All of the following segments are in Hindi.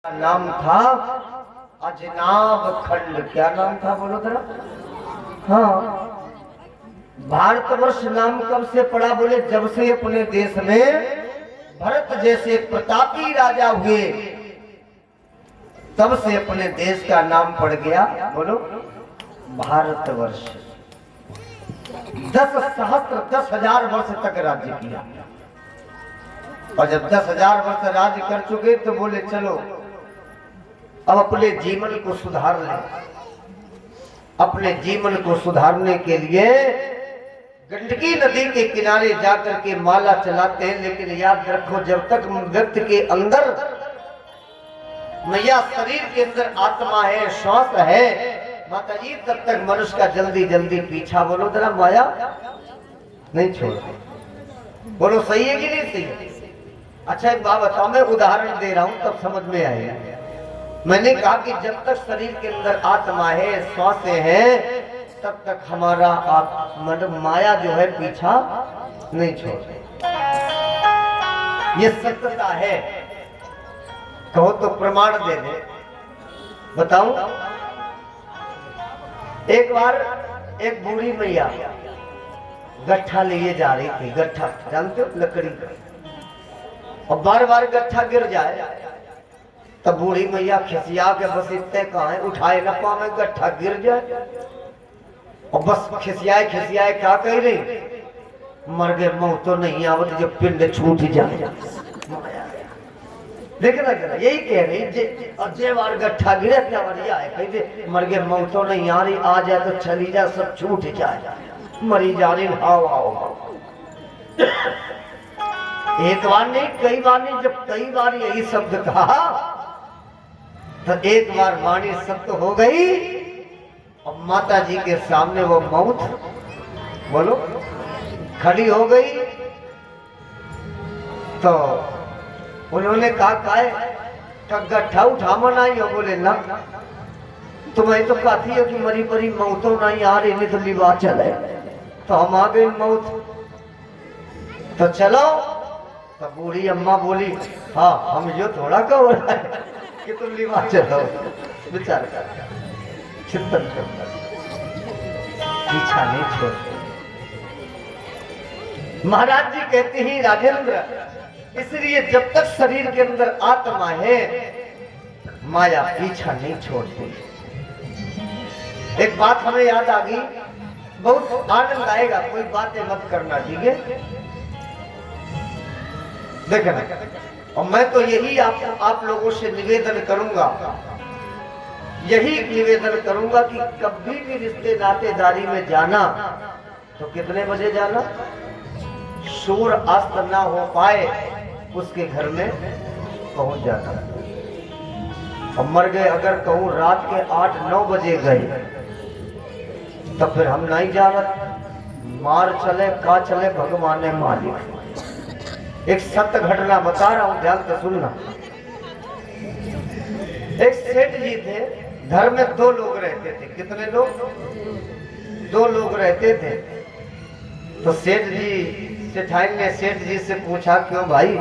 नाम था अजनाब खंड। क्या नाम था बोलो जरा। हाँ, भारतवर्ष नाम कब से पड़ा बोले जब से अपने देश में भरत जैसे प्रतापी राजा हुए तब से अपने देश का नाम पड़ गया बोलो भारतवर्ष। 10,000 वर्ष तक राज्य किया और जब 10,000 वर्ष राज्य कर चुके तो बोले चलो अब अपने जीवन को सुधार लें। अपने जीवन को सुधारने के लिए गंडकी नदी के किनारे जाकर के माला चलाते हैं, लेकिन याद रखो जब तक व्यक्ति के अंदर मैया शरीर के अंदर आत्मा है, श्वास है माता जी, तब तक मनुष्य का जल्दी जल्दी पीछा बोलो जरा माया नहीं छोड़। बोलो सही है कि नहीं सही है? अच्छा एक बात बताओ, मैं उदाहरण दे रहा हूं तब समझ में आएगा। मैंने कहा कि जब तक शरीर के अंदर आत्मा है, श्वासें हैं, तब तक हमारा मतलब माया जो है पीछा नहीं छोड़े। ये सत्यता है, कहो तो प्रमाण दे दे। बताऊं, एक बार एक बूढ़ी मैया गट्ठा लिए जा रही थी। गट्ठा जानते हो, लकड़ी का, और बार बार गट्ठा गिर जाए तब बूढ़ी मैया खिसिया के बस इतने कहा उठाए न पावे गट्ठा गिर जाए, और बस खिसियाए खिसियाए क्या कह रही, मर गए मुंह तो नहीं आवत जब पिंड छूट जाए। देखना जरा, यही कह रही और जे बार गट्ठा गिरे क्या मरिया है, कह दे मर गए मुंह तो नहीं आ रही, आ जाए तो चली जाए सब छूट जाए, मरी जा रही हाव हाव। एक बार नहीं कई बार नहीं, जब कई बार यही शब्द कहा तो एक बार वाणी सत्य हो गई और माता जी के सामने वो मौत बोलो खड़ी हो गई। तो उन्होंने कहा गट्ठा उठा मनाई हो, बोले ना तुम्हें तो कहती है कि मरी परी मौतों नहीं आ रही, नहीं तो लिवा चले, तो हम आ गए मौत तो चलो। तो बूढ़ी अम्मा बोली हाँ हम जो थोड़ा कहो रहा है कि तुम लिवा चलो, विचार कर चिंतन करता पीछा नहीं छोड़ते। महाराज जी कहते हैं राजेंद्र, इसलिए जब तक शरीर के अंदर आत्मा है माया पीछा नहीं छोड़ती। एक बात हमें याद आ गई, बहुत आनंद आएगा, कोई बातें मत करना ठीक है, देखना। और मैं तो यही आप लोगों से निवेदन करूंगा, यही निवेदन करूंगा कि कभी भी रिश्ते नातेदारी में जाना तो कितने बजे जाना, सूर्य अस्त ना हो पाए उसके घर में पहुंच जाना। और मर गए अगर कहूं रात के 8-9 बजे गए तो फिर हम नहीं जाना, मार चले का चले भगवान ने मालिक। एक सत्य घटना बता रहा हूं, ध्यान से सुनना। एक सेठ जी थे, घर में 2 लोग रहते थे। कितने लोग? 2 लोग रहते थे। तो सेठ जी सेठाइन ने सेठ जी से पूछा क्यों भाई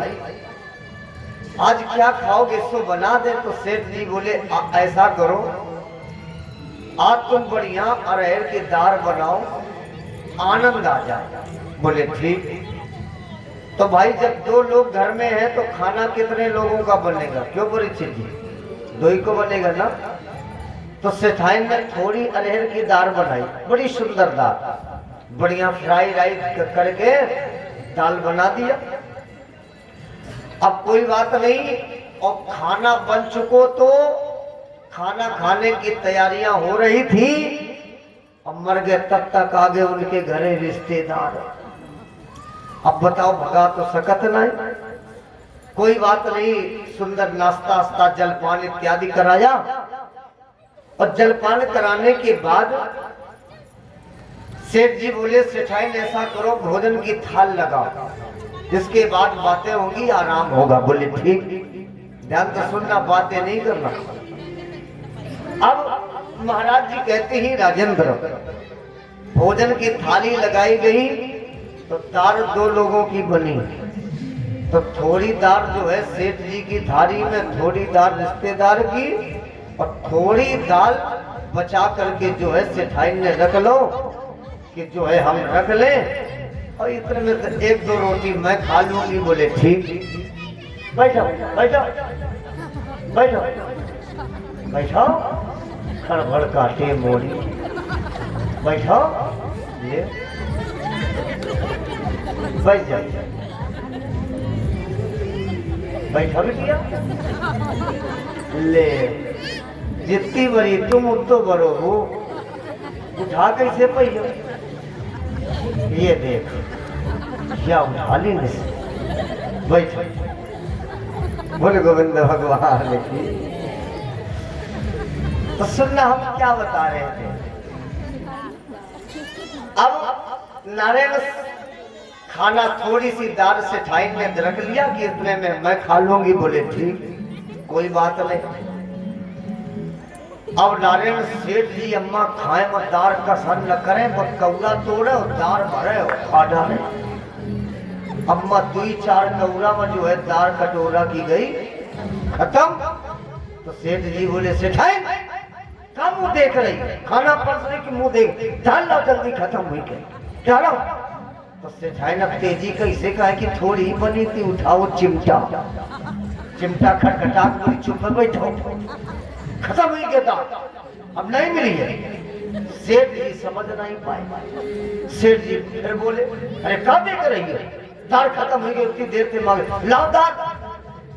आज क्या खाओगे, इसको बना दे। तो सेठ जी बोले ऐसा करो आज तुम बढ़िया अरहर की दाल बनाओ, आनंद आ जाए। बोले ठीक। तो भाई जब 2 लोग घर में हैं तो खाना कितने लोगों का बनेगा, क्यों परीक्षित जी? 2 ही को बनेगा ना। तो सेठाइन ने थोड़ी अरहर की दाल बनाई, बड़ी सुंदर दाल, बढ़िया फ्राई राइस करके दाल बना दिया। अब कोई बात नहीं, और खाना बन चुको तो खाना खाने की तैयारियां हो रही थी और मर गए तब तक आ गए उनके घरे रिश्तेदार। अब बताओ भगा तो सकत नहीं, कोई बात नहीं, सुंदर नाश्ता आस्ता जलपान इत्यादि कराया। और जलपान कराने के बाद सेठ जी बोले सेठाइन ऐसा करो भोजन की थाल लगाओ, जिसके बाद बातें होंगी आराम होगा। बोले ठीक। ध्यान से सुनना, बातें नहीं करना। अब महाराज जी कहते ही राजेंद्र, भोजन की थाली लगाई गई तो दाल 2 लोगों की बनी, तो थोड़ी दार जो है सेठ जी की थाली में, थोड़ी दार रिश्तेदार की, और थोड़ी दाल बचा करके जो है सेठाई ने रख लो कि जो है हम रख लें, और इतने में तो एक दो रोटी मैं खा लूंगी। बोले ठीक, बैठो बैठो बैठो बैठो, खड़बड़ काटे मोड़ी, बैठो, ले बैठ जाओ, बैठा बिटिया, ले जितनी बड़ी तुम उतो बड़ो हो, उठा कैसे पहियो, ये देख क्या उठा ली नहीं, बैठ, बोले गोविंद भगवान की। तो सुनना हम क्या बता रहे थे। अब नारायण खाना थोड़ी सी दाल से ठाई ने रख लिया कि इतने में मैं खा लूंगी। बोले ठीक, कोई बात नहीं। अब नारायण सेठ जी अम्मा खाए मत, दार का सन न करें, बस कौला तोड़े और दार भरे और खा डाले। अम्मा 2-4 कौरा में जो है दार कटोरा की गई, खत्म। तो सेठ जी बोले सेठाई क्या मुंह देख रही, खाना परोसने की मुंह देख, डाल लो जल्दी, खत्म हुई गई, डालो। तो सेठाई ने तेजी कैसे कहा कि थोड़ी ही बनी थी, उठाओ चिमटा, चिमटा खटखटा पूरी चुप में बैठो, खत्म हुई गया दाल, अब नहीं मिली है। सेठ जी समझ नहीं पाए। सेठ जी फिर बोले अरे क्या देख रही है, दाल खत्म हुई गई, उतनी देर से मांगे, लाओ दाल।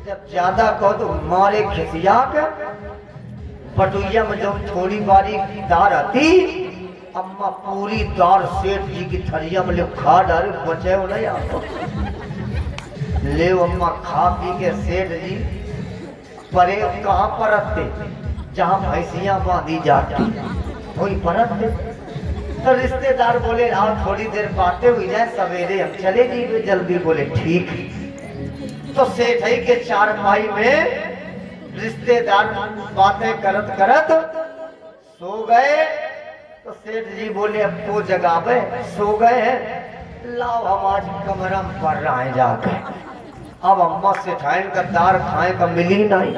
जब ज्यादा कहो तो मारे खिसिया के बटुइया में जब थोड़ी बारी दाल आती, अम्मा पूरी दाल सेठ जी की थरिया में ले खा डाले, बचे हो नहीं आता। ले अम्मा खा पी के सेठ जी परे कहाँ परतते, जहाँ भैंसियां बांधी जाती वही परतते। तो रिश्तेदार बोले आओ थोड़ी देर बातें हुई जाए, सवेरे हम चले जाइए जल्दी। बोले ठीक। तो सेठ के चारपाई में रिश्तेदार बातें करत करत सो गए। तो सेठ जी बोले अब को जगावे, सो गए हैं, लाओ हम आज कमरा में पढ़ रहा है जाके। अब अम्मा सेठाइन का दार खाए का मिली नहीं,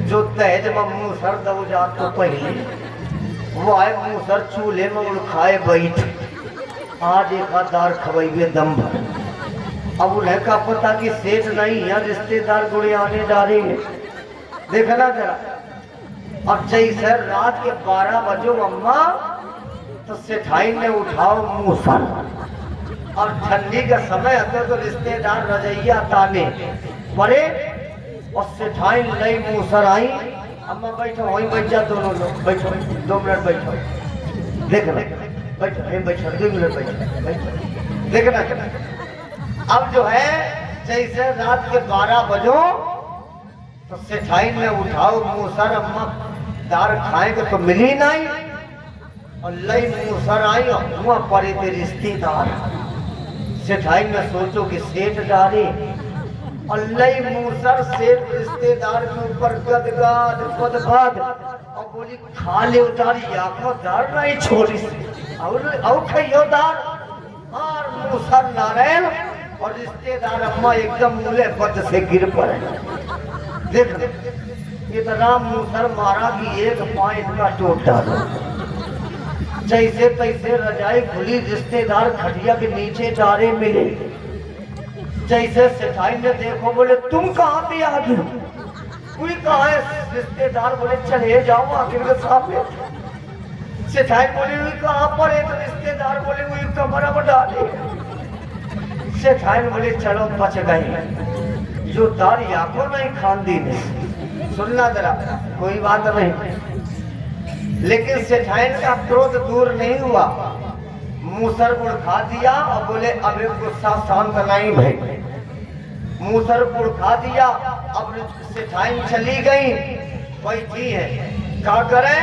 जो दहेज में मुँह सर दब जा तो पहले वो आए मुँह सर चूल्हे में उड़खाए बैठ, आज एक दार खवाइए दम भर। अब उन्हें का पता कि सेठ नहीं है, रिश्तेदार गुड़े आने जा रहे हैं, देखना जरा। अब जैसे रात के 12 बजो अम्मा, तो सेठाई ने उठाओ मुँह सर, और ठंडी का समय आता तो रिश्तेदार रजैया ताने पड़े, और सेठाई नई मुँह सर आई। अम्मा बैठो, वहीं बैठ जा, दोनों लोग बैठो, 2 मिनट बैठो, देखना बैठो, बैठो 2 मिनट बैठो, देखना। अब जो है जैसे रात के 12 बजो, तो सेठाई ने उठाओ मुँह सर, अम्मा दार खाएंगे तो मिली नहीं, और लई मुँह सर आई, हुआ पड़े थे रिश्तेदार। सेठाई ने सोचो कि सेठ डारे, और लई मुँह सर सेठ रिश्तेदार के ऊपर गदगद पदभद, और बोली खा ले उतारी आंखों दार नहीं छोड़ी, और खइयो दार, और मुँह सर नारायण और रिश्तेदार अम्मा एकदम मूले पद से गिर पड़े। देख इतना मुसर मारा कि एक पॉइंट का टूट डालो। जैसे तैसे रजाई खुली, रिश्तेदार खटिया के नीचे डारे मिले। जैसे सेठाई ने देखो, बोले तुम कहाँ पे आ गए, कोई कहाँ है? रिश्तेदार बोले चले जाओ आखिर के सामने। सेठाई बोले वही कहाँ पर है? तो रिश्तेदार बोले वही कमरा में डाले। सेठाई बोले चलो बच गए, जो दार याको नहीं खानदी ने। सुनना जरा, कोई बात नहीं। लेकिन सेठाई का क्रोध दूर नहीं हुआ, मूसर गुड़ खा दिया और बोले अब गुस्सा शांत नहीं भाई। मूसर गुड़ खा दिया, अब सेठाई चली गई, बैठी है, क्या करे?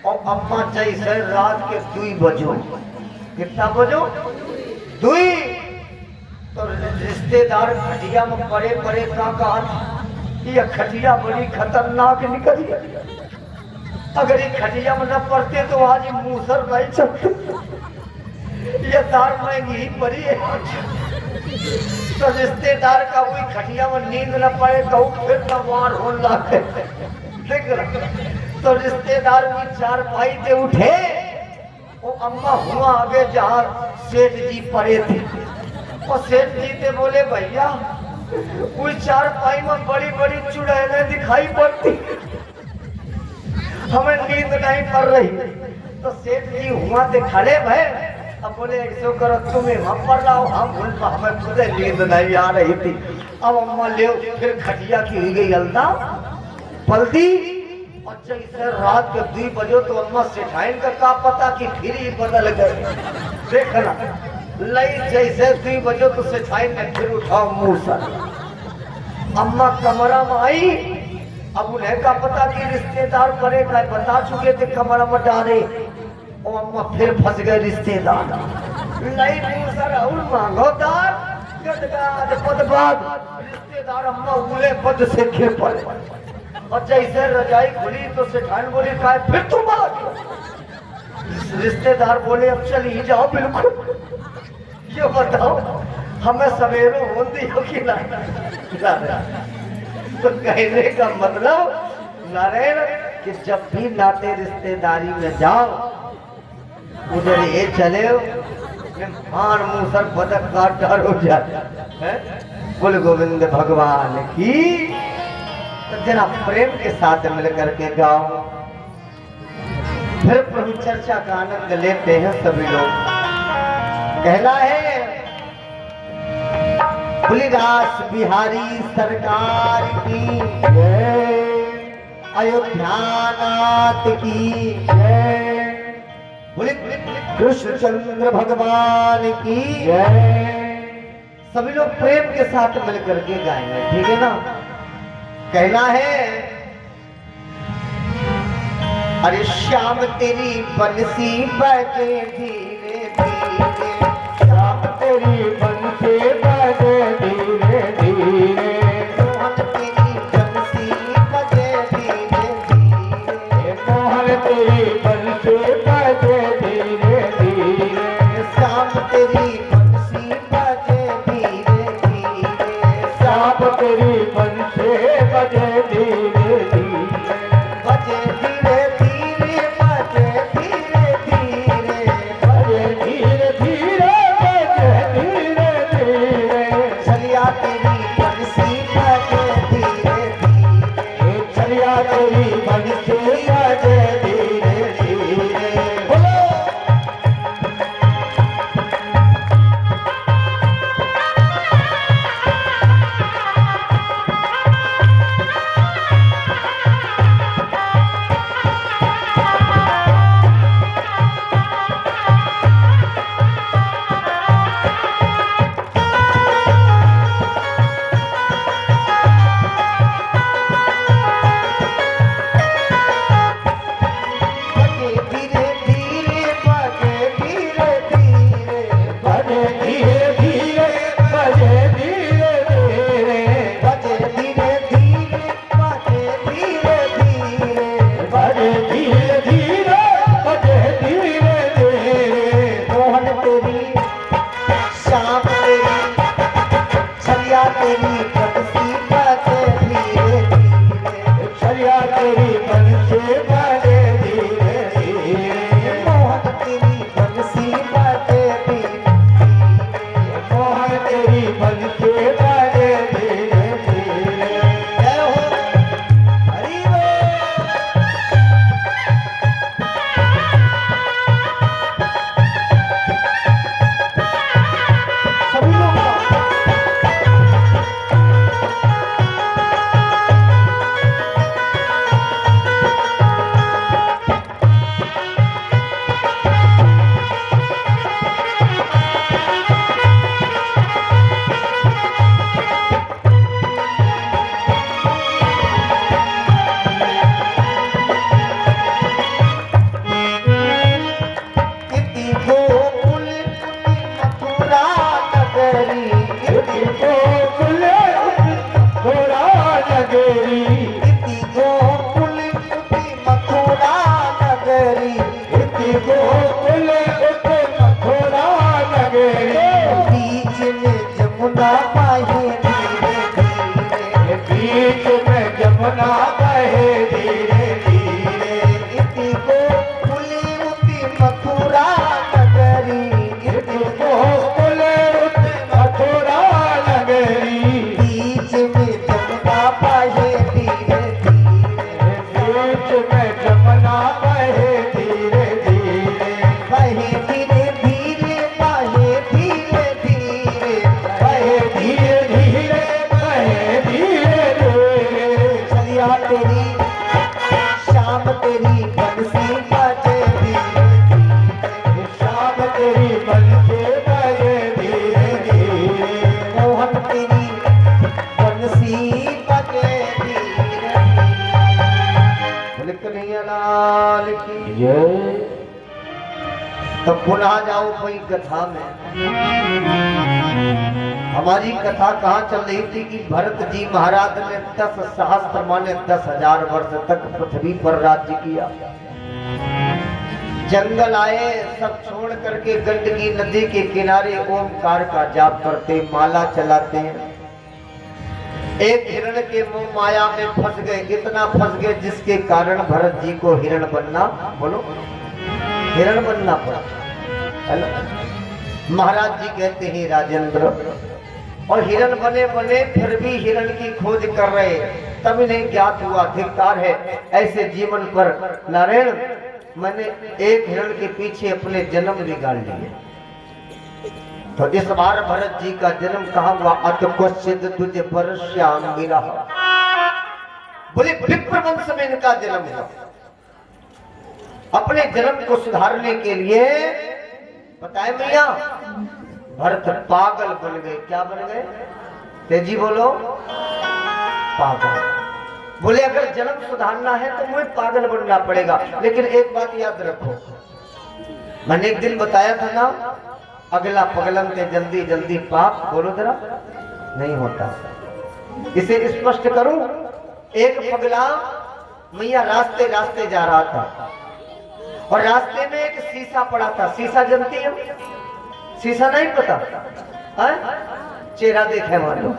और अम्मा जैसे रात के 2 बजो, कितना बजो? 2। तो रिश्तेदार खटिया में पड़े पड़े का कहा, ये खटिया बड़ी खतरनाक निकली, अगर ये खटिया में न पड़ते तो आज मूसर नहीं सकते, ये दार महंगी पड़ी है। तो रिश्तेदार का वही खटिया में नींद न पड़े तो फिर तवार हो लागे देख रहा। तो रिश्तेदार भी चार पाई ते उठे, वो अम्मा हुआ आगे जहाँ सेठ जी पड़े थे। और सेठ जी ते बोले भैया कोई चार पाई में बड़ी बड़ी चुड़ैलें दिखाई पड़ती, हमें नींद नहीं पड़ रही। तो सेठ जी हुआ ते खड़े भय, अब बोले ऐसे करो तुम्हें हम पढ़ रहा हो, हम भूल हमें खुद नींद नहीं आ रही थी। अब अम्मा ले फिर खटिया की हुई गई अलता पलती। और जैसे रात के 2 बजे तो अम्मा सेठाइन का पता कि फिर ही बदल गए। देखना लई जैसे 2 बजे तो सेठाइन ने फिर उठाओ मुंह सर। अम्मा कमरा में आई, अब उन्हें का पता कि रिश्तेदार परे का बता चुके थे कमरा में डाले। और अम्मा फिर फंस गए रिश्तेदार। नहीं सर और मांगोदार गदगाद पदबाद रिश्तेदार अम्मा उले पद से गिर पड़े। और जैसे रजाई खुली तो सेठान बोली का फिर तुम आ गए। रिश्तेदार बोले अब चल ही जाओ बिल्कुल, क्यों बताओ हमें सवेरे होती हो कि नहीं। तो कहने का मतलब नारायण कि जब भी नाते रिश्तेदारी में जाओ उधर ये चले मान मुंह सर बदक का डर हो जाए। बोल गोविंद भगवान की। तो जरा प्रेम के साथ मिलकर के गाओ, फिर प्रभु चर्चा का आनंद लेते हैं सभी लोग। कहना है तुलसीदास बिहारी सरकार की जय, अयोध्यानाथ की जय, कृष्णचंद्र भगवान की जय। सभी लोग प्रेम के साथ मिलकर के गाएंगे, ठीक है ना। कहना है अरे श्याम तेरी बंसी बजे धीरे धीरे, श्याम तेरी बंसी बजे धीरे धीरे, मोहन तेरी बंसी बजे धीरे धीरे, मोहन तेरी बंसी बजे धीरे धीरे, श्याम तेरी बंसी बजे धीरे धीरे, श्याम तेरी बंसी बजे धीरे धीरे, बजे धीरे धीरे, बजे धीरे धीरे, बजे धीरे धीरे, बजे धीरे धीरे, चलिया तेरी बंसी बजे धीरे धीरे, चलिया तेरी बंसी बजे धीरे धीरे। बोलो मैया तेरी शाम तेरी बंसी बजेगी, शाम तेरी बंसी बजेगी, मोहन तेरी बंसी बजेगी। बोले कन्हैया लाल की। ये तो पुनः जाओ कोई कथा में। हमारी कथा कहाँ चल रही थी कि भरत जी महाराज ने 10 सहस्त्र माने 10,000 वर्ष तक पृथ्वी पर राज्य किया। जंगल आए, सब छोड़ करके गंडकी नदी के किनारे ओमकार का जाप करते, माला चलाते हैं। एक हिरण के मोह माया में फंस गए, इतना फंस गए जिसके कारण भरत जी को हिरण बनना, बोलो हिरण बनना पड़ा। हेलो, महाराज जी कहते हैं राजेंद्र, और हिरण बने बने फिर भी हिरण की खोज कर रहे, तब इन्हें ज्ञात हुआ धिक्कार है ऐसे जीवन पर। नारायण, मैंने एक हिरण के पीछे अपने जन्म बिगाड़ लिए। तो इस बार भरत जी का जन्म कहाँ हुआ? अत क्वचित तुझे पर श्याम मिला। बोले विप्र वंश में इनका जन्म हुआ। अपने जन्म को सुधारने के लिए बताए मैया, भरत पागल बन गए। क्या बन गए? तेजी बोलो, पागल। बोले अगर जन्म सुधारना है तो मुझे पागल बनना पड़ेगा। लेकिन एक बात याद रखो, मैंने एक दिन बताया था ना, अगला पगलन के जल्दी जल्दी पाप, बोलो जरा, नहीं होता। इसे स्पष्ट करूं, एक पगला मैया रास्ते रास्ते जा रहा था और रास्ते में एक शीशा पड़ा था। शीशा जानती हो? शीशा नहीं पता है? चेहरा देखे मानो,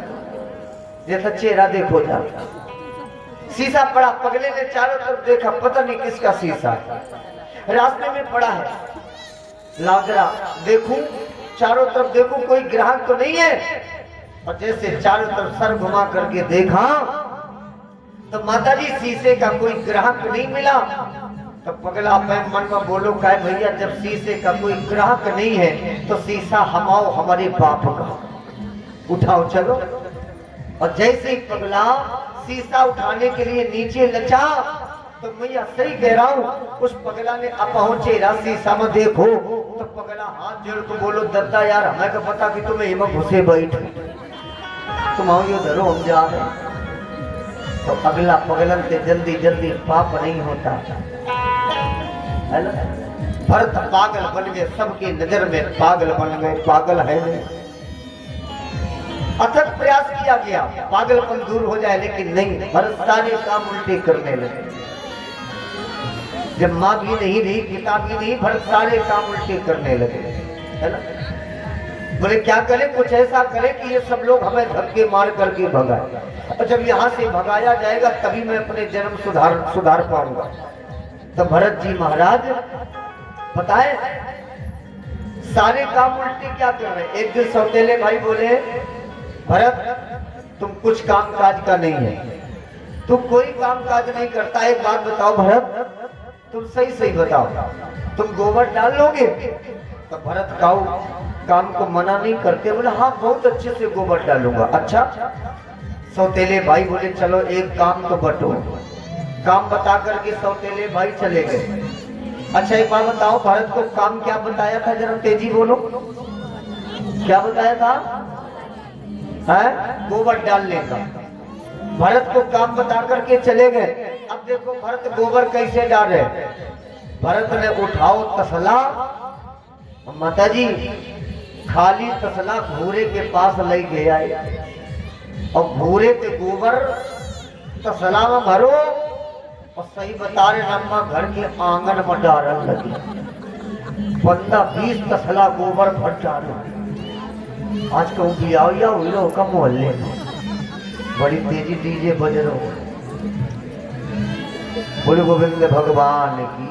जैसा चेहरा देखो जा। शीशा पड़ा, पगले ने चारों तरफ देखा, पता नहीं किसका शीशा है। रास्ते में पड़ा है, लाजरा देखूं, चारों तरफ देखूं, कोई ग्राहक तो नहीं है। और जैसे चारों तरफ सर घुमा करके देखा तो माताजी शीशे का कोई ग्राहक नहीं मिला। तो पगला मैं मन में बोलो, कहे भैया जब शीशे का कोई ग्राहक नहीं है तो शीशा हमाओ हमारे बाप का, उठाओ चलो। और जैसे ही पगला शीशा उठाने के लिए नीचे लचा तो मैया सही कह रहा हूँ, उस पगला ने अब पहुंचे शीशा में देखो तो पगला हाथ जोड़ को बोलो, दद्दा यार हमें क्या पता कि तुम्हें हिम्मत घुसे बैठ, तुम आओ यो धरो हम जा रहे। तो अगला पगलन से जल्दी जल्दी पाप नहीं होता है ना। भरत पागल बन गए, सबकी नजर में पागल बन गए। पागल है नहीं, अथक प्रयास किया गया पागलपन दूर हो जाए, लेकिन नहीं, भरत सारे काम उल्टे करने लगे। जब माँ भी नहीं रही, पिता भी नहीं, भरत सारे काम उल्टे करने लगे, है ना। बोले क्या करें, कुछ ऐसा करें कि ये सब लोग हमें धक्के मार करके भगाए, और जब यहाँ से भगाया जाएगा तभी मैं अपने जन्म सुधार पाऊंगा। तो भरत जी महाराज पता है सारे काम उल्टे क्या कर रहे। एक दिन सौतेले भाई बोले, भरत तुम कुछ काम काज का नहीं है, तू कोई काम काज नहीं करता। एक बात बताओ भरत, तुम सही सही बताओ, तुम गोबर डाल लोगे? तो भरत काम को मना नहीं करते। बोले हाँ बहुत अच्छे से गोबर डालूंगा। अच्छा, सौतेले भाई बोले चलो एक काम तो बटो। काम बता करके सौतेले भाई चले गए। अच्छा एक बात बताओ, भरत को काम क्या बताया था, जरा तेजी बोलो, क्या बताया था? है गोबर डालने का। भरत को काम बता करके चले गए। अब देखो भरत गोबर कैसे डाल रहे। भरत ने उठाओ तसला, माताजी खाली तसला भूरे के पास ले गया, और भूरे के गोबर तसला में भरो, और सही बता रहे अम्मा घर के आंगन में डालने लगी। 15-20 तसला गोबर भर डाले। आज कहूँ बिया हुई लो का मोहल्ले में बड़ी तेजी डीजे बज रहा। बोले गोविंद भगवान की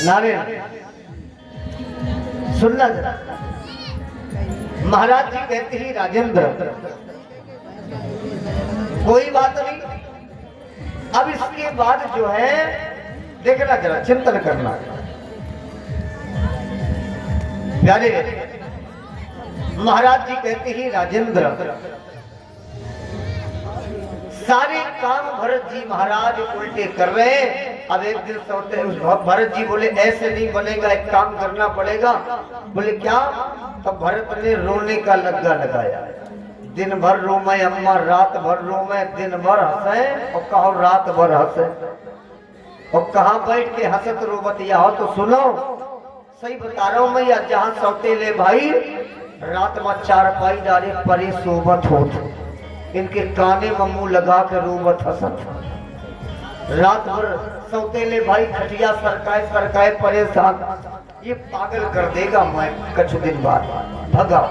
नारायण। सुनना जरा, महाराज जी कहते ही राजेंद्र कोई बात नहीं, अब इसके बाद जो है देखना जरा, चिंतन करना प्यारे। महाराज जी कहते ही राजेंद्र सारे काम भरत जी महाराज उल्टे कर रहे हैं। अब एक दिन सोते भरत जी बोले ऐसे नहीं बनेगा, एक काम करना पड़ेगा। बोले क्या? तब भरत ने रोने का लग्गा लगाया। दिन भर रोमे अम्मा, रात भर रोमे, दिन भर हंसे और कहो रात भर हंसे। और कहाँ बैठ के हंसत रोबत या हो तो सुनो, सही बता रहा हूं मैं। या जहाँ सौतेले भाई रात में चारपाई डाले परे सोबत होत, इनके काने में मुंह लगा के रोबत हंसत। रात भर सौतेले भाई खटिया सरकाए सरकाए परेशान। ये पागल कर देगा मैं कुछ दिन बाद भगा।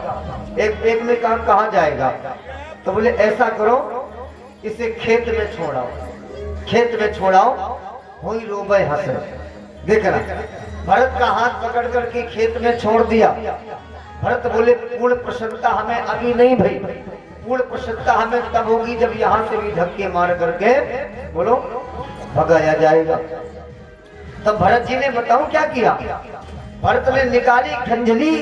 एक में कहाँ जाएगा? तो बोले ऐसा करो, इसे खेत में छोड़ाओ, खेत में छोड़ाओ, वही रोबे हंसे। देखना, भरत का हाथ पकड़ करके खेत में छोड़ दिया। भरत बोले पूर्ण प्रसन्नता हमें अभी नहीं भई, पूर्ण प्रसन्नता हमें तब होगी जब यहाँ से भी धक्के मार करके बोलो भगाया जाएगा। तब भरत जी ने बताओ क्या किया? भरत ने निकाली खंजली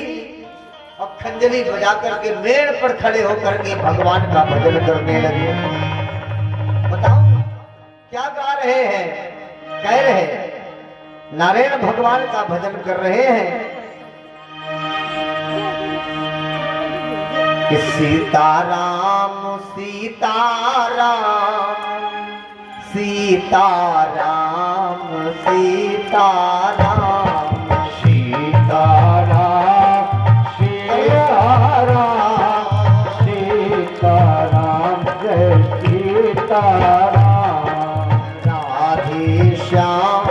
और खंजली बजा करके मेड़ पर खड़े होकर के भगवान का भजन करने लगे। बताओ क्या गा रहे हैं? कह रहे हैं नारायण भगवान का भजन कर रहे हैं कि सीताराम सीताराम सीताराम सीताराम सीताराम सीताराम सीताराम जय सीताराम। राधे श्याम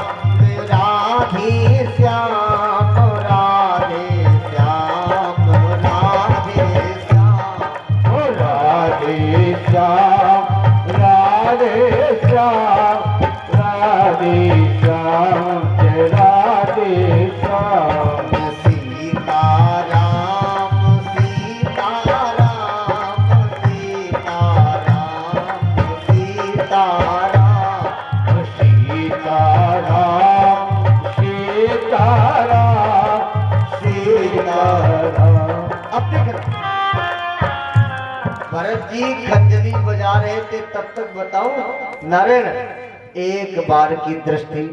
राधे श्याम राधे श्याम राधे श्याम ओ राधे श्याम राधे श्याम राधे श्याम जय राधे श्याम। सीताराम सीताराम सीताराम सीताराम सीताराम सीताराम सीताराम। अब देखना, भरत जी खंजरी बजा रहे थे, तब तक बताऊं नारायण एक बार की दृष्टि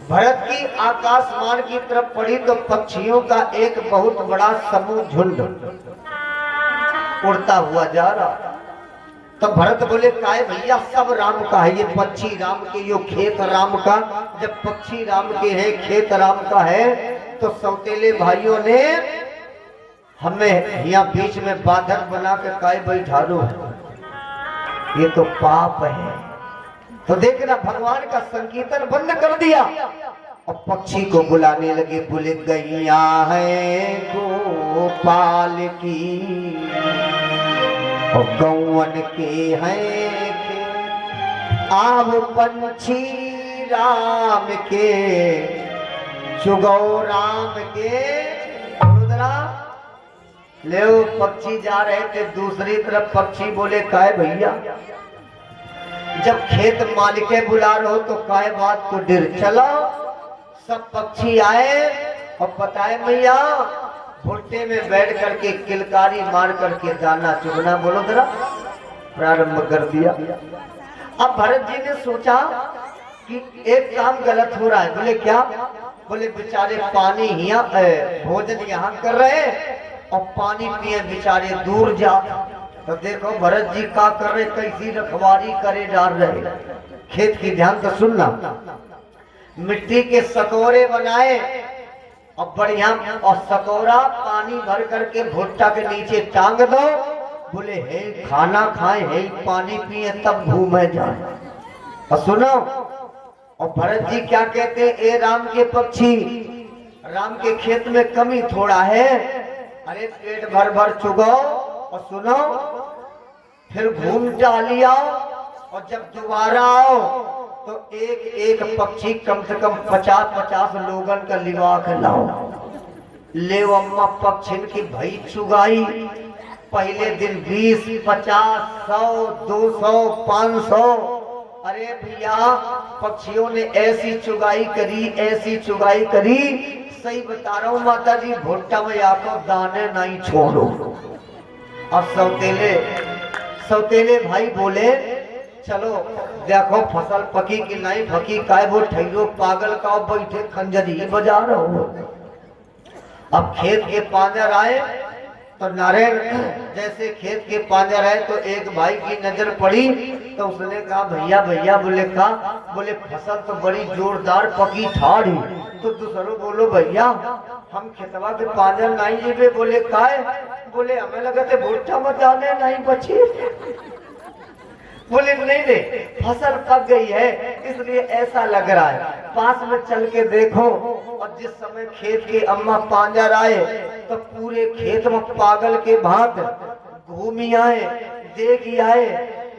भरत की आकाशमान की तरफ पड़ी तो पक्षियों का एक बहुत बड़ा समूह झुंड उड़ता हुआ जा रहा। तब भरत बोले काय भैया सब राम का है, ये पक्षी राम के, यो खेत राम का। जब पक्षी राम के हैं, खेत राम का है, तो सौतेले भाइयों ने हमें यहाँ बीच में बाधक बना के काय बैठा दो, ये तो पाप है। तो देखना भगवान का संकीर्तन बंद कर दिया और पक्षी को बुलाने लगे। बोले गैया है गोपाल की और गौवन के हैं आव पंछी राम के चुगौ राम के। रुद्रा ले पक्षी जा रहे थे, दूसरी तरफ पक्षी बोले काय भैया जब खेत मालिके बुला रहे हो तो काय बात को डर चलो। सब पक्षी आए और बताए भैया भुट्टे में बैठ करके किलकारी मार करके दाना चुगना बोलो जरा प्रारंभ कर दिया। अब भरत जी ने सोचा कि एक काम गलत हो रहा है। बोले क्या? बोले बेचारे पानी यहाँ भोजन यहाँ कर रहे और पानी पिए बेचारे दूर जा। तो देखो भरत जी का कर रहे, कैसी रखवारी करे डाल रहे खेत की। ध्यान तो सुनना, मिट्टी के सकोरे बनाए और बढ़िया और सकोरा पानी भर करके भुट्टा के नीचे टांग दो। बोले हे खाना खाए है पानी पिए तब घूमे जाए। और सुनो, और भरत जी क्या कहते हैं, ए राम के पक्षी, राम के खेत में कमी थोड़ा है, अरे पेट भर भर चुगो और सुनो फिर घूम टहलिया और जब दोबारा आओ तो एक एक पक्षी कम से कम 50-50 लोगन का लिवा के लाओ। ले अम्मा पक्षिन की भई चुगाई। पहले दिन 20, 50, 100, 200, 500। अरे भैया पक्षियों ने ऐसी चुगाई करी, ऐसी चुगाई करी, सही बता रहा हूँ माता जी, भुट्टा में आकर दाने नहीं छोड़ो। अब सौतेले भाई बोले चलो देखो फसल पकी कि नहीं पकी, काय वो ठहरो पागल का बैठे खंजरी बजा रहा हूँ। अब खेत के पांजर आए तो नारायण जैसे खेत के पांजर आए तो एक भाई की नजर पड़ी तो उसने कहा भैया भैया, बोले फसल तो बड़ी जोरदार पकी ठाड़ी। तो दूसरों बोलो भैया हम खेतवा के पांजर नहीं जीवे। बोले काय? बोले हमें लगा थे भुट्टा मत जाने नहीं बची। बोले नहीं फसल पक गई है इसलिए ऐसा लग रहा है। पास में चल के देखो और जिस समय खेत के अम्मा पांजर आए तो पूरे खेत में पागल के भांत घूमी आए, देख आए।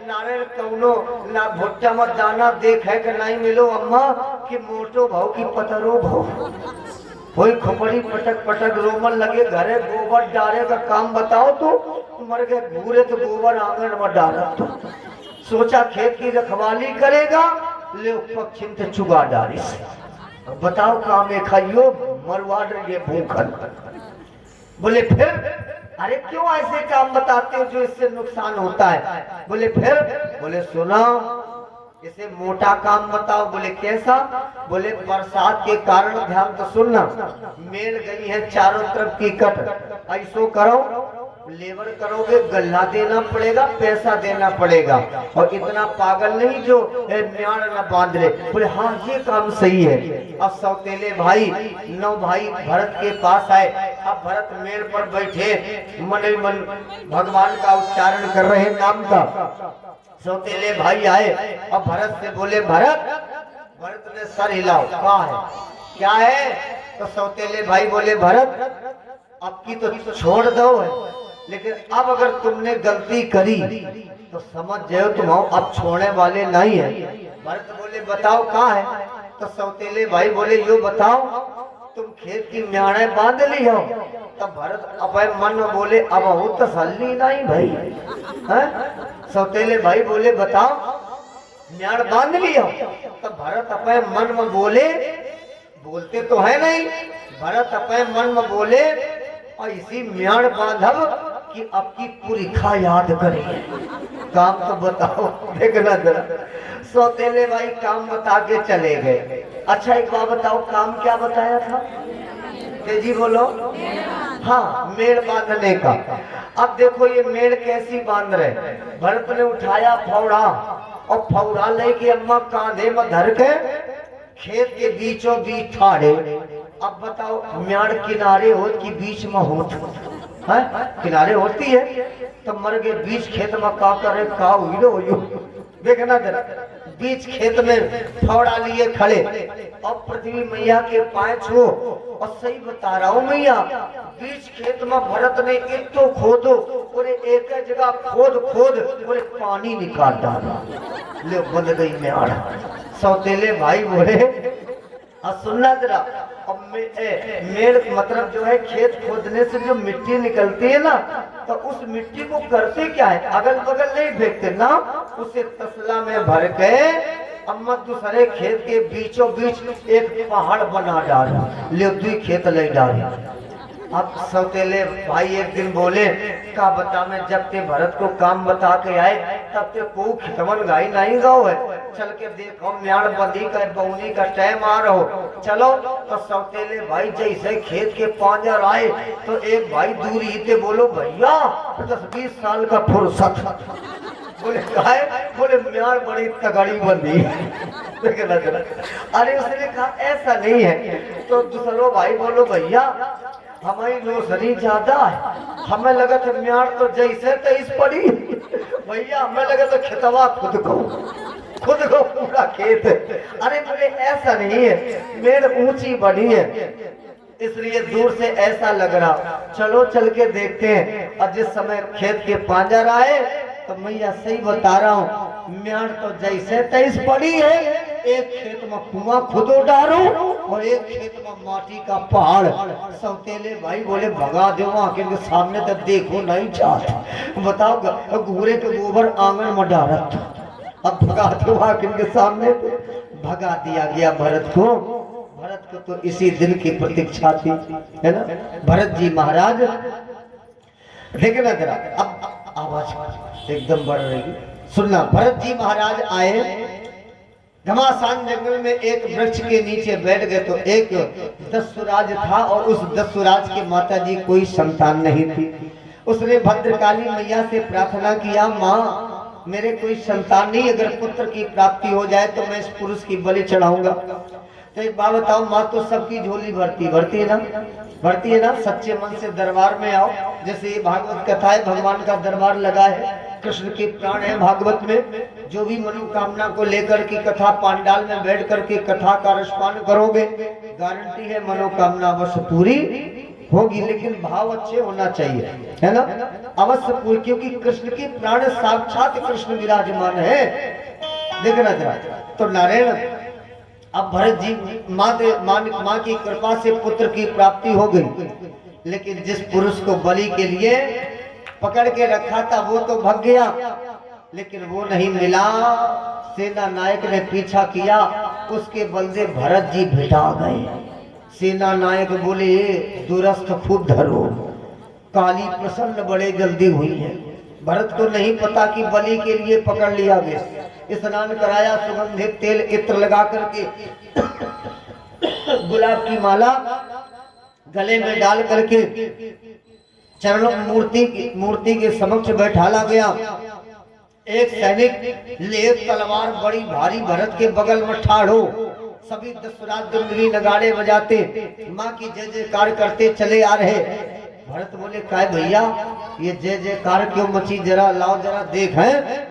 नारायण कौनो ना भुट्टा मत दाना देख है कि नहीं मिलो अम्मा कि मोटो भाव की पतरो भाव कोई खोपड़ी पटक पटक रोमन लगे घरे गोबर डाले का काम बताओ तो मर गए घूरे तो गोबर आंगन में डाला। तो सोचा खेत की रखवाली करेगा, ले पक्षिंत चुगा डाली। बताओ काम में खाइयो मरवा ये भूखन। बोले फिर? अरे क्यों ऐसे काम बताते हो जो इससे नुकसान होता है? बोले फिर? बोले सुना इसे मोटा काम बताओ। बोले कैसा? बोले बरसात के कारण, ध्यान तो सुनना, मेल गई है चारों तरफ की कट। ऐसो करो लेबर करोगे गल्ला देना पड़ेगा, पैसा देना पड़ेगा। और इतना पागल नहीं जो म्याण न बांध ले। बोले हाँ ये काम सही है। अब सौतेले भाई 9 भाई भरत के पास आए। अब भरत मेल पर बैठे मन ही मन भगवान का उच्चारण कर रहे नाम का। सौतेले भाई आए अब भरत से बोले भरत ने सर हिलाओ, कहा है क्या है? तो सौतेले भाई बोले भरत अब की तो छोड़ दो है, लेकिन अब अगर तुमने गलती करी तो समझ जाओ तुम अब छोड़ने वाले नहीं है। भरत बोले बताओ कहाँ है? तो सौतेले भाई बोले यो बताओ तुम खेत की म्याणे बांध ली हो? तब भरत अपने मन में बोले अब हो तसल्ली नहीं भाई है? सौतेले भाई बोले बताओ म्याण बांध ली हो? तब भरत अपने मन में बोलते तो है नहीं। भरत अपने मन में बोले और इसी म्याण बांधव कि अब की पुरीखा याद करिए। काम तो बताओ देखना जरा। सौतेले भाई काम बता के चले गए। अच्छा एक बात बताओ काम क्या बताया था? तेजी बोलो। हाँ मेड़ बांधने का। अब देखो ये मेड़ कैसी बांध रहे। भरत ने उठाया फौड़ा और फौड़ा लेके अम्मा कांधे में धर के खेत के बीचों बीच ठाड़े। अब बताओ म्याड़ किनारे हो कि बीच में हो? है किनारे होती है तो मर गए बीच खेत में का करे का हुई। देखना जरा बीच खेत में फौड़ा लिए खड़े और पृथ्वी मैया के पाए छो। और सही बता रहा हूँ मैया बीच खेत में भरत ने एक तो खोदो पूरे एक जगह खोद पूरे पानी निकाल डाला, ले बन गई म्याड़। सौतेले भाई बोले सुनना जरा। अब मेड़ मतलब जो है खेत खोदने से जो मिट्टी निकलती है ना तो उस मिट्टी को करते क्या है? अगल बगल नहीं फेंकते ना, उसे तसला में भर के अम्मा दूसरे खेत के बीचों बीच एक पहाड़ बना डाला, ले दुई खेत ले डाली। अब सौतेले भाई एक दिन बोले का बता मैं जब ते भरत को काम बता के आए तब ते को खितवन गाई नहीं गाओ है। चल के देखो म्याड़ बंदी का बौनी का टाइम आ रहा हो। चलो तो सौतेले भाई जैसे खेत के पांजर आए तो एक भाई दूर ही थे बोलो भैया 10-20 साल का फुर्सत। बोले काहे? बोले म्याड़ बड़ी तगड़ी बंदी। अरे उसने कहा ऐसा नहीं है। तो दूसरो भाई बोलो भैया हमारी नौसरी ज्यादा है, हमें लगा था म्याड़ तो जैसे तेईस पड़ी। भैया हमें लगा तो खेतवा खुद को पूरा खेत। अरे बोले ऐसा नहीं है मेड़ ऊंची बड़ी है इसलिए दूर से ऐसा लग रहा। चलो चल के देखते हैं। और जिस समय खेत के पांजर आए तो मैया सही बता रहा हूँ म्याड़ तो जैसे तेईस पड़ी है। एक खेत में कुआं खुदो डारो और एक खेत में माटी का पहाड़। सौतेले भाई बोले भगा दो आखिर के सामने तक देखो नहीं चाहता। बताओ घूरे के गोबर आंगन में डालत। अब भगा दो आखिर के सामने भगा दिया गया भरत को। भरत को तो इसी दिन की प्रतीक्षा थी, है ना। भरत जी महाराज देखना जरा, अब आवाज एकदम बढ़ रही, सुनना। भरत जी महाराज आए, घमासान जंगल में एक वृक्ष के नीचे बैठ गए। तो एक दस्युराज था और उस दस्युराज के माता जी कोई संतान नहीं थी। उसने भद्रकाली मैया से प्रार्थना किया, माँ मेरे कोई संतान नहीं, अगर पुत्र की प्राप्ति हो जाए तो मैं इस पुरुष की बलि चढ़ाऊंगा। तो एक बात बताओ, माँ तो सबकी झोली भरती है ना। सच्चे मन से दरबार में आओ, जैसे ये भागवत कथा है, भगवान का दरबार लगा है, कृष्ण के प्राण है भागवत में। जो भी मनोकामना को लेकर की कथा पांडाल में बैठ करके कथा का रसपान करोगे, गारंटी है मनोकामना अवश्य पूरी होगी। लेकिन भाव अच्छे होना चाहिए, है ना, अवश्य पूरी, क्योंकि कृष्ण के प्राण साक्षात कृष्ण विराजमान है। देखना जरा। तो नारायण, अब भरत जी माँ की कृपा से पुत्र की प्राप्ति हो गई, लेकिन जिस पुरुष को बलि के लिए पकड़ के रखा था वो तो भाग गया, लेकिन वो नहीं मिला। सेना नायक ने पीछा किया, उसके बलदे भरत जी भेटा गए। सेना नायक बोले, दुरस्थ खूब धरो, काली प्रसन्न बड़े जल्दी हुई है। भरत को नहीं पता कि बलि के लिए पकड़ लिया गया। स्नान कराया, सुगंधित तेल इत्र लगा करके गुलाब की माला गले में डाल करके चरणों मूर्ति के समक्ष बैठाला गया। एक सैनिक ले तलवार बड़ी भारी भरत के बगल में ठाड़ो। सभी दस्युराज दुंदरी नगाड़े बजाते माँ की जय जयकार करते चले आ रहे। भरत बोले, काय भैया ये जय जयकार क्यों मची, जरा लाओ जरा देख है।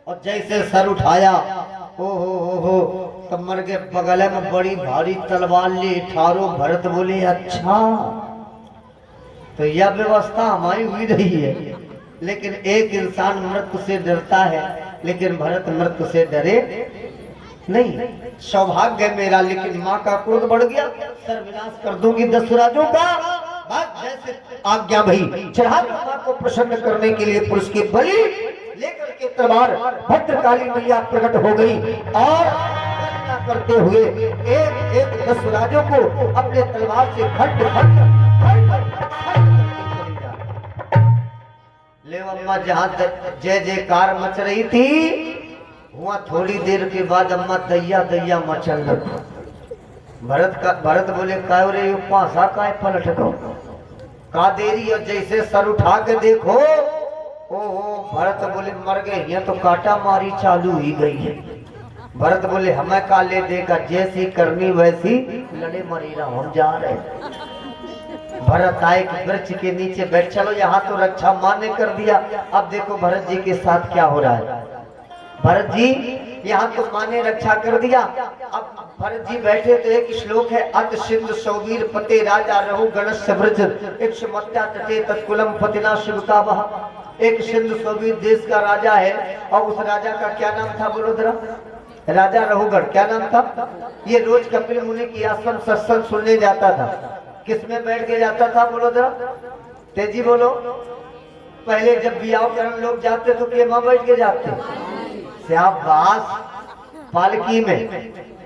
और जैसे सर उठाया, ओ हो कमर के बगल में बड़ी भारी तलवार ले ठारो। भरत बोले, अच्छा तो यह व्यवस्था हमारी हुई रही है। लेकिन एक इंसान मृत्यु से डरता है, लेकिन भरत मृत्यु से डरे नहीं। सौभाग्य मेरा, लेकिन माँ का क्रोध बढ़ गया, सर्वनाश कर दूंगी दस्युराजों का। बात जैसे आज्ञा भई, चढ़ा माँ को प्रसन्न करने के लिए पुरुष की बलि लेकर के तलवार भद्रकाली मैया प्रकट हो गई और करते हुए एक एक दस्युराजों को अपने तलवार से ले अम्मा। जहाँ जय जयकार मच रही थी, वहाँ थोड़ी देर के बाद अम्मा दैया दैया मचल लगा। भरत बोले, काय रे पासा काय पलट गो, का देरी। और जैसे सर उठा के देखो, ओहो भरत बोले, मर गए, ये तो काटा मारी चालू ही गई है। भरत बोले, हमें का ले देगा, जैसी करनी वैसी लड़े मरीरा, हम जा रहे। भरत आए वृक्ष के नीचे बैठ, चलो यहाँ तो रक्षा माँ ने कर दिया। अब देखो भरत जी के साथ क्या हो रहा है। भरत जी यहाँ तो माँ ने रक्षा कर दिया। अब भरत जी बैठे तो एक श्लोक है, अत सिंधु सौवीर पते राजा रहु गणस्य व्रज, एक समत्या तटे तत्कुलम पतिना शिव का वह। एक सिंधु सौवीर देश का राजा है, और उस राजा का क्या नाम था, बोलो जरा। राजा रहुगढ़, क्या नाम था। ये रोज कपिल मुनि की आश्रम सत्संग सुनने जाता था। किसमें बैठ के जाता था, बोलो जरा, तेजी बोलो। पहले जब बियाह करने लोग जाते तो केमा बैठ के जाते, शाबाश, पालकी में।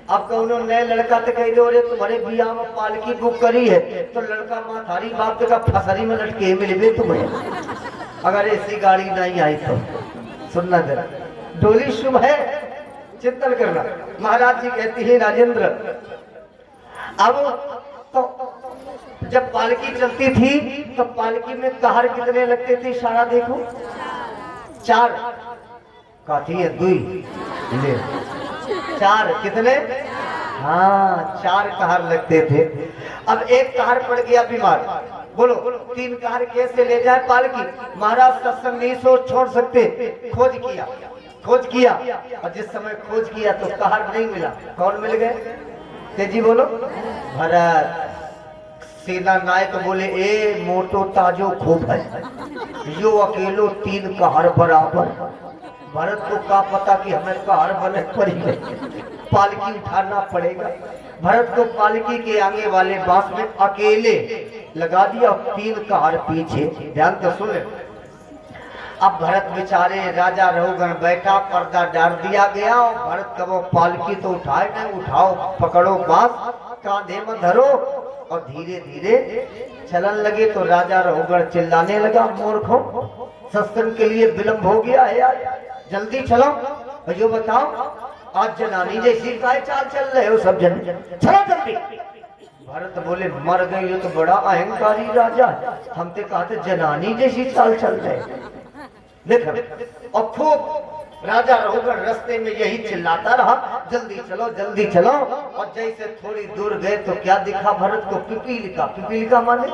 अब कौनो नए लड़का तो कह दो, तुम्हारे बियाह में पालकी बुक करी है, तो लड़का माथारी बाप का फसरी में लटके मिले तुम्हें, अगर ऐसी गाड़ी नहीं आई तो। सुनना जरा, डोली शुभ है, चिंतन करना। महाराज जी कहती है, राजेंद्र अब तो जब पालकी चलती थी तो पालकी में कहर कितने लगते थे, इशारा देखो, 4 काठी है, 2 ले 4 कितने, हाँ 4 कहर लगते थे। अब एक कहर पड़ गया बीमार, बोलो 3 कहर कैसे ले जाए पालकी। महाराज सत्संग नहीं छोड़ सकते, खोज किया और जिस समय खोज किया तो कहर नहीं मिला। कौन मिल गए, तेजी बोलो। भरत। सेना नायक बोले, ए मोटो ताजो खूब है, यो अकेलो 3 कहर बराबर। भरत को क्या पता कि हमें कहर बने पड़ेगा, पालकी उठाना पड़ेगा। भरत को पालकी के आगे वाले बांस में अकेले लगा दिया, 3 कहर पीछे। ध्यान से सुन। अब भरत बेचारे राजा रहुगण बैठा, पर्दा डाल दिया गया और भरत का वो पालकी तो उठाए नहीं, उठाओ पकड़ो बांस, कांधे में धरो और धीरे धीरे चलन लगे। तो राजा रघुगण चिल्लाने लगा, मूर्खों, सत्संग के लिए विलंब हो गया है यार, जल्दी चलो। और जो बताओ, आज जनानी जैसी काय चाल चल रहे हो सब जन, चलो जल्दी। भरत बोले, मर गए ये तो बड़ा अहंकारी राजा है, हम तो कहा थे जनानी जैसी चाल चल रहे। देख, और खूब राजा रघुगण रास्ते में यही चिल्लाता रहा, जल्दी चलो जल्दी चलो। और जैसे थोड़ी दूर गए तो क्या दिखा भरत को? पिपीलिका। पिपीलिका माने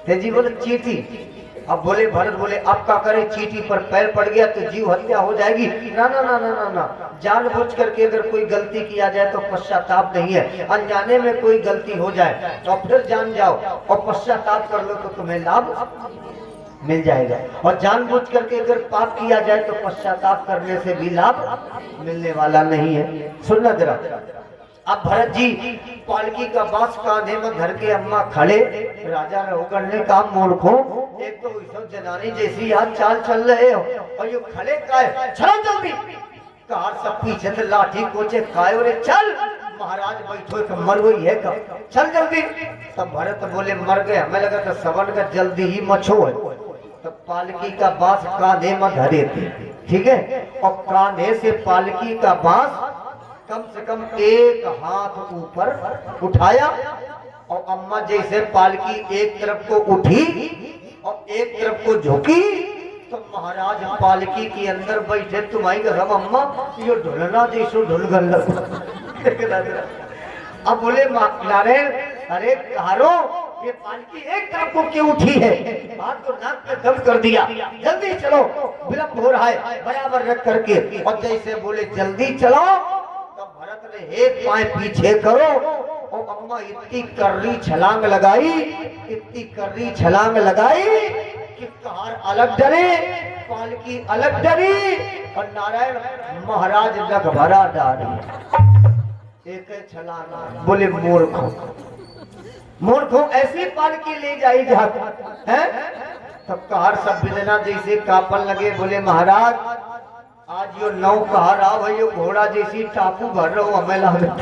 तेजी बोले चींटी। अब बोले भरत बोले, अब क्या करे, चींटी पर पैर पड़ गया तो जीव हत्या हो जाएगी। ना ना ना ना ना ना, जानबूझ करके अगर कोई गलती किया जाए तो पश्चाताप नहीं है। अनजाने में कोई गलती हो जाए तो फिर जान जाओ और पश्चाताप कर लो तो तुम्हें लाभ मिल जाएगा। और जानबूझ करके अगर पाप किया जाए तो पश्चाताप करने से भी लाभ मिलने वाला नहीं है। सुनना जरा। अब भरत जी पालकी का बांस कांधे में धर के अम्मा खड़े। राजा रघुगण ने कहा, मूर्खों, एक तो सब जनानी जैसी आज चाल चल रहे हो और ये खड़े काय, चलो जल्दी। कार सब पीछे से लाठी कोचे काय, और चल महाराज बैठो, एक मर गई है का, चल जल्दी। तब भरत बोले, मर गए, हमें लगा था सवन का जल्दी ही मछो है। तो पालकी का बांस कांधे में धरे थे, ठीक है, और कांधे से पालकी का बांस कम से कम एक हाथ ऊपर उठाया। और अम्मा जैसे पालकी एक तरफ को उठी और एक तरफ को झुकी तो महाराज पालकी के अंदर बैठे। तुम्हारी कसम अम्मा, ये ढुलना जैसो ढुल गल। अब बोले नारायण, अरे कहारो, ये पालकी एक तरफ को क्यों उठी है? बात तो नाक पे दम कर दिया, जल्दी चलो, विलंब हो रहा है, बराबर रख करके। और जैसे बोले जल्दी चलो, तब भरत ने एक पांव पीछे करो और अम्मा इतनी कर्री छलांग लगाई, इतनी कर्री छलांग लगाई कि कार अलग डरे, पालकी अलग डरी और नारायण महाराज लग भरा डाली। एक छलांग। बोले, मूर्खों, मूर्खों, ऐसी पालकी ले जाई जाती है। तब कार सब बिजना जैसे कापन लगे। बोले, महाराज, आज यो नौ कहार आओ भाई, यो घोड़ा जैसी टापू भर रहा हूँ हमें लागत।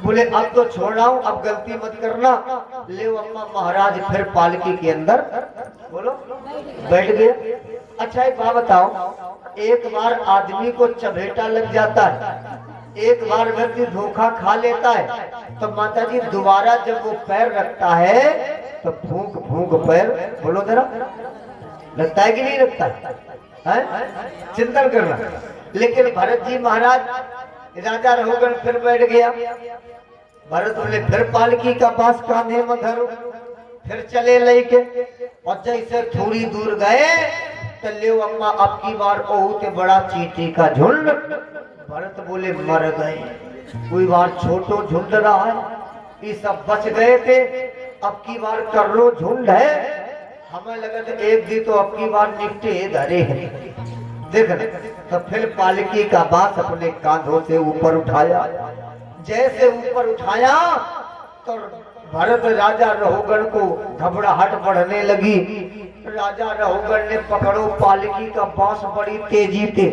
बोले, अब तो छोड़ रहा हूँ, अब गलती मत करना। ले अम्मा, महाराज फिर पालकी के अंदर बोलो बैठ गए। अच्छा एक बात बताओ, एक बार आदमी को चबेटा लग जाता है, एक बार व्यक्ति धोखा खा लेता है, तो माता जी दोबारा जब वो पैर रखता है तो फूंक फूंक पैर, बोलो जरा, लगता है कि नहीं लगता है? चिंतन करना। लेकिन भरत जी महाराज राजा रघुगण फिर बैठ गया। भरत बोले, फिर पालकी का बांस कांधे में धरो, फिर चले लेके। और जैसे थोड़ी दूर गए तो ले अम्मा, अब की बार बहुत बड़ा चींटी का झुंड। भरत बोले, मर गए, कोई बार छोटो झुंड रहा है, ये सब बच गए थे, अब की बार कर लो झुंड है। हमें लगा था एक दी तो अब की बार निपटे धरे हैं। देख, तो फिर पालकी का बांस अपने कांधों से ऊपर उठाया। जैसे ऊपर उठाया तो भरत राजा रघुगण को घबराहट बढ़ने लगी। राजा रघुगण ने पकड़ो पालकी का बांस बड़ी तेजी से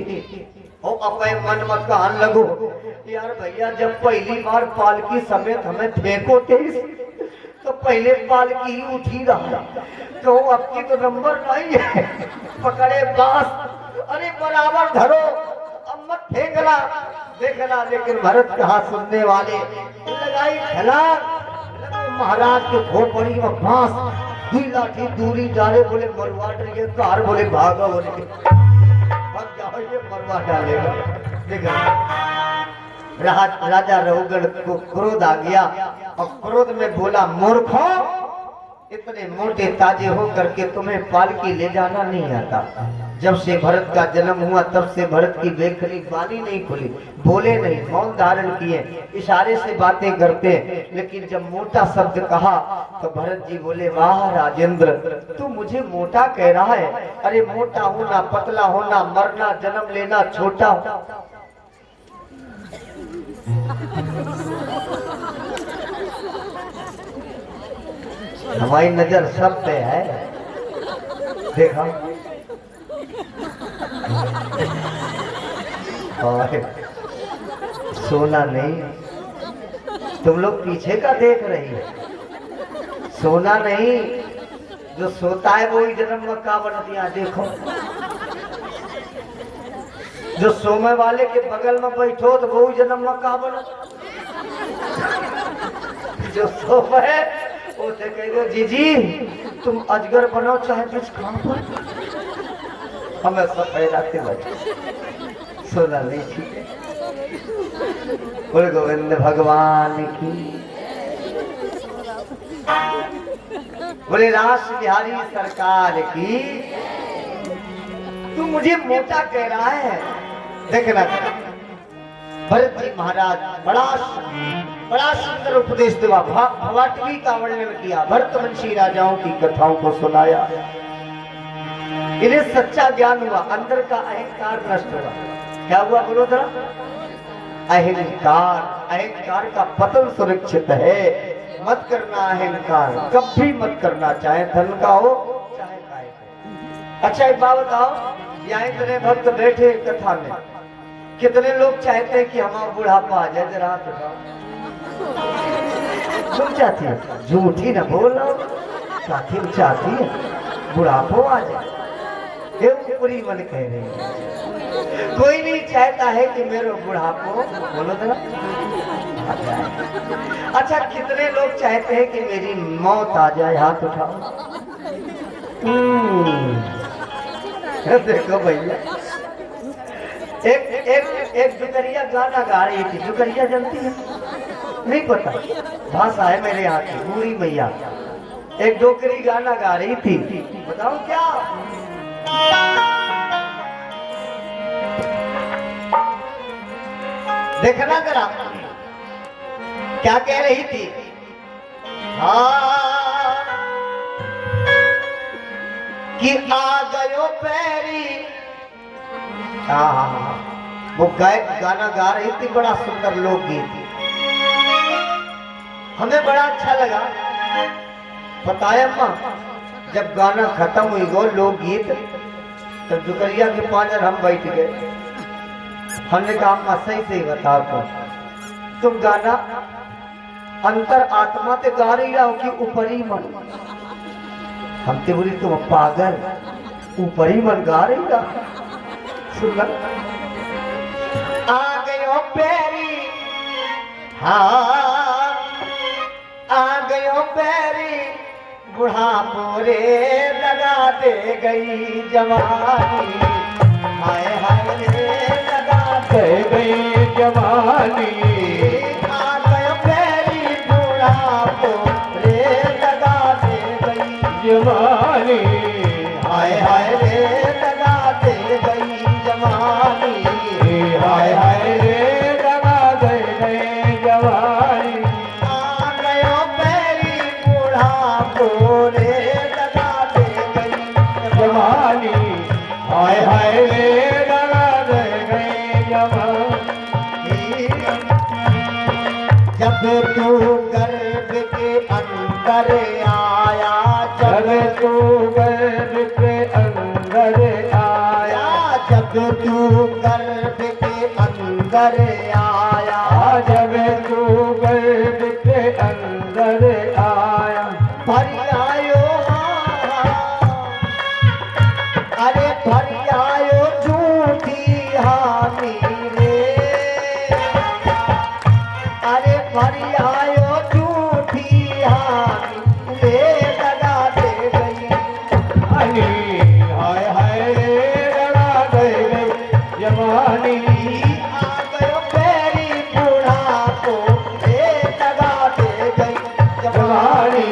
और अपने मन में कहन लगो, यार भैया, जब पहली बार पालकी समेत हमें फेंको थे तो पहले पालकी ही उठी रहा, तो अब की तो नंबर नहीं है। पकड़े बांस, अरे बराबर धरो, अब मत फेंकना, देखना। लेकिन भरत कहा सुनने वाले, लगाई छलांग, महाराज के खोपड़ी में बांस, दुई लाठी दूरी डाले। बोले, मरवा डालिए कार, बोले भागा, बोले भाग जाओ, ये मरवा डालेगा। देखा राजा रघुगण को क्रोध आ गया और क्रोध में बोला, मूर्खों, इतने मोटे ताजे हो करके तुम्हें पालकी ले जाना नहीं आता। जब से भरत का जन्म हुआ तब से भरत की बेखली बानी नहीं खुली, बोले नहीं, मौन धारण किए, इशारे से बातें करते। लेकिन जब मोटा शब्द कहा तो भरत जी बोले, वाह राजेंद्र, तू मुझे मोटा कह रहा है? अरे मोटा होना, पतला होना, मरना, जन्म लेना छोटा हो। हमारी नजर सब पे है, देखा। और सोना नहीं, तुम लोग पीछे का देख रही है, सोना नहीं, जो सोता है वही जन्म में का बन दिया। देखो जो सोने वाले के बगल में बैठो तो वही जन्म में का बनो। जो सोवे वो से कह दो जीजी तुम अजगर बनो चाहे कुछ काम पर, हमें सफेद आते बचे सोना नहीं ठीक है। बोले गोविंद भगवान की, बोले राष्ट्र बिहारी सरकार की। तू मुझे मोटा कह रहा है, देखना भरत जी महाराज बड़ा सुंदर उपदेश दिया, भवाटवी का वर्णन किया, भरतवंशी राजाओं की कथाओं को सुनाया, इन्हें सच्चा ज्ञान हुआ, अंदर का अहंकार नष्ट हुआ। क्या हुआ बोलो जरा? अहंकार का पतन सुरक्षित है, मत करना अहंकार, कभी मत करना, चाहे धन का हो चाहे काय का। अच्छा एक बात बताओ, यहाँ इतने भक्त बैठे कथा में, कितने लोग चाहते हैं कि हमारा बुढ़ापा आ जाए? जरा हाथ उठाओ। तुम चाहती है? झूठी ना बोलो, साथी चाहती है बुढ़ापा आ जाए, ये पूरी मन कह रही है। कोई नहीं चाहता है कि मेरे बुढ़ापो, बोलो जरा, आ जाए। अच्छा कितने लोग चाहते हैं कि मेरी मौत आ जाए? हाथ उठाओ। देखो भैया, एक जुकरिया गाना गा रही थी। जुकरिया जानती है? नहीं पता, भाषा है मेरे यहाँ की, बूढ़ी मैया। एक डोकरी गाना गा रही थी, बताओ क्या? देखना जरा क्या कह रही थी। हाँ कि आ गयो पैरी, वो गाना गा रही थी, बड़ा सुंदर लोकगीत, हमें बड़ा अच्छा लगा। बताया अम्मा, जब गाना खत्म हुई गो लोकगीत, तब जुकरिया के पांजर हम बैठ गए। हमने कहा अम्मा सही सही बता दो, तुम गाना अंतर आत्मा ते गा रही रहो कि ऊपरी मन? हम ते बोली तुम पागल, ऊपरी मन गा रही रहा। सुन आ गयो पैरी, हाँ आ गयो पैरी, बुढ़ापो रे लगा दे गई जवानी, हाय हाय रे लगा दे गई जवानी। आ गयो पैरी, बुढ़ापो रे लगा दे गई जवानी, हाय हाय रे लगा दे गई जवानी, हाय हाय रे लगा दे गई जवानी। आ गयो पैरी, बुढ़ापो रे लगा दे गई जवानी, हाय हाय रे लगा दे गई जवानी। जब तू गर्भ के अंदर आया, जब तू गर्भ के अंदर आया, जब तू गर्भ के अंदर आया, जब तू गर्भ के अंदर आया, भर आयो, अरे भर आयो झूठी हामी रे, अरे भर आयो झूठी हामी रे, लगा दे गई जवानी, हाय हाय रे लगा दे गई जवानी। आ गयो पैरी, बुढ़ापो रे लगा दे गई जवानी,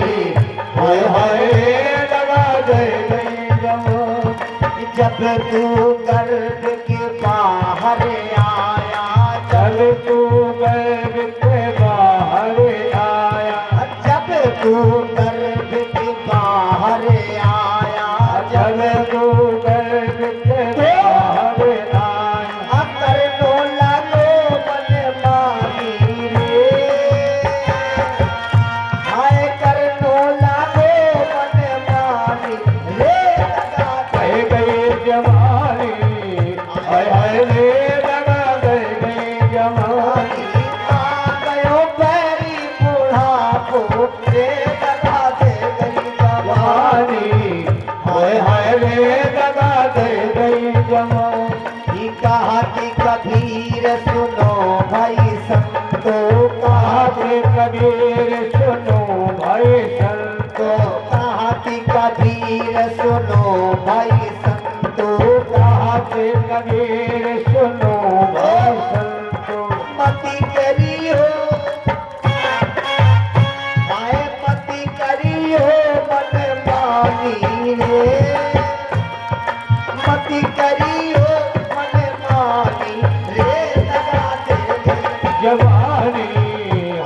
हाय हाय रे लगा दे गई जवानी। जब तू गर्भ के बाहर आया, जब तू गर्भ के बाहर आया, जब तू गर्भ के बाहर आया, जब तू गर्भ के बाहर आया, कर लो लगो मन मानी रे, हाय कर लो लगो मन मानी रे, लगा दे गई जवानी, हाय हाय रे लगा दे गई जवानी। आ गयो पैरी, जमाओ। ये कहा कि कबीर सुनो भाई संतो, कहा कि कबीर सुनो भाई संतो, कहा कि कबीर सुनो भाई संतो, कहा कि कबीर सुनो भाई संतो। मति करियो आए मति करियो मन मानी रे, मति करियो मन मानी रे, दगा दे गई जवानी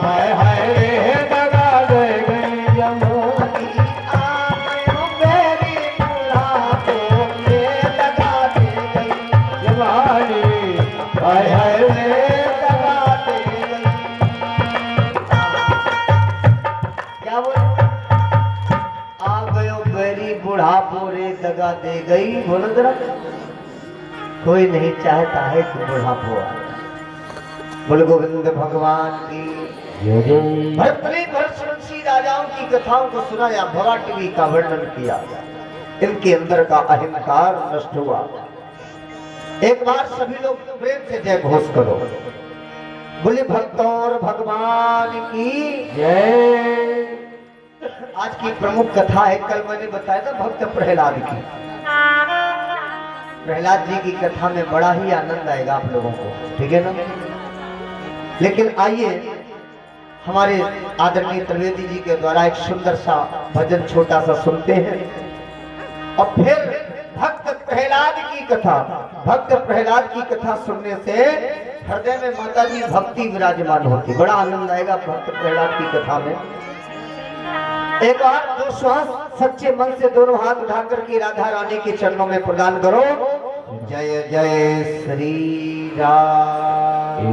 हाय हाय रे दगा दे गई जवानी। आमयो मेरी बुढ़ापो में दगा दे गई, जवानी हाय हाय रे दगा दे गई। क्या बोल आ गयो मेरी बुढ़ापो रे दगा दे गई। बोलो जरा, कोई नहीं चाहता है कि बुढ़ापो आए। बोल गोविंद भगवान की। जय जय। भरतरी भरतवंशी राजाओं की कथाओं को सुनाया, भवा टीवी का वर्णन किया, इनके अंदर का अहंकार नष्ट हुआ। एक बार सभी लोग प्रेम से जय घोष करो। बोले भक्तों और भगवान की जय। आज की प्रमुख कथा है, कल मैंने बताया था भक्त प्रहलाद की। प्रहलाद जी की कथा में बड़ा ही आनंद आएगा आप लोगों को, ठीक है ना। लेकिन आइए हमारे आदरणीय त्रिवेदी जी के द्वारा एक सुंदर सा भजन छोटा सा सुनते हैं, और फिर भक्त प्रहलाद की कथा। भक्त प्रहलाद की कथा सुनने से हृदय में माता जी भक्ति विराजमान होती, बड़ा आनंद आएगा भक्त प्रहलाद की कथा में। एक बार दो श्वास सच्चे मन से दोनों हाथ उठाकर के राधा रानी के चरणों में प्रदान करो। जय जय श्री राम।